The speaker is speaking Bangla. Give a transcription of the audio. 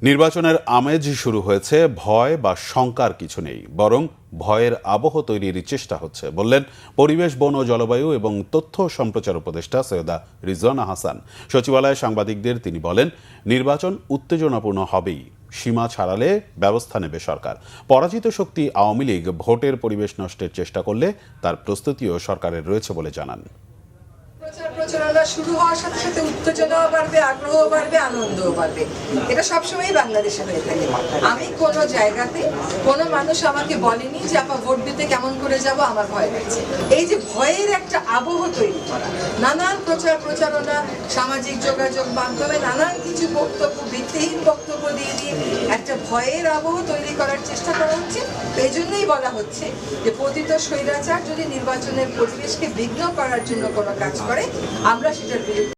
নির্বাচনের আমেজ শুরু হয়েছে, ভয় বা শঙ্কার কিছু নেই, বরং ভয়ের আবহ তৈরির চেষ্টা হচ্ছে বললেন পরিবেশ, বন ও জলবায়ু এবং তথ্য সম্প্রচার উপদেষ্টা সৈয়দা রিজওয়ানা হাসান। সচিবালয়ে সাংবাদিকদের তিনি বলেন, নির্বাচন উত্তেজনাপূর্ণ হবেই, সীমা ছাড়ালে ব্যবস্থা নেবে সরকার। পরাজিত শক্তি আওয়ামী লীগ ভোটের পরিবেশ নষ্টের চেষ্টা করলে তার প্রস্তুতিও সরকারের রয়েছে বলে জানান। প্রচারণা শুরু হওয়ার সাথে সাথে উত্তেজনাও বাড়বে, আগ্রহও বাড়বে, আনন্দও বাড়বে। এটা সবসময় বাংলাদেশে হয়ে থাকে। আমি কোনো জায়গাতে কোনো মানুষ আমাকে বলেনি যে আপা ভোট দিতে কেমন করে যাব, আমার ভয় লাগছে। এই যে ভয়ের একটা আবহ তৈরি করা, নানান প্রচারণা, সামাজিক যোগাযোগ মাধ্যমে নানান কিছু বক্তব্য, ভিত্তিহীন বক্তব্য দিয়ে একটা ভয়ের আবহ তৈরি করার চেষ্টা করা হচ্ছে। এই জন্যই বলা হচ্ছে যে পতিত স্বৈরাচার যদি নির্বাচনের পরিবেশকে বিঘ্ন করার জন্য কোনো কাজ করে, আমরা সেটার বিরুদ্ধে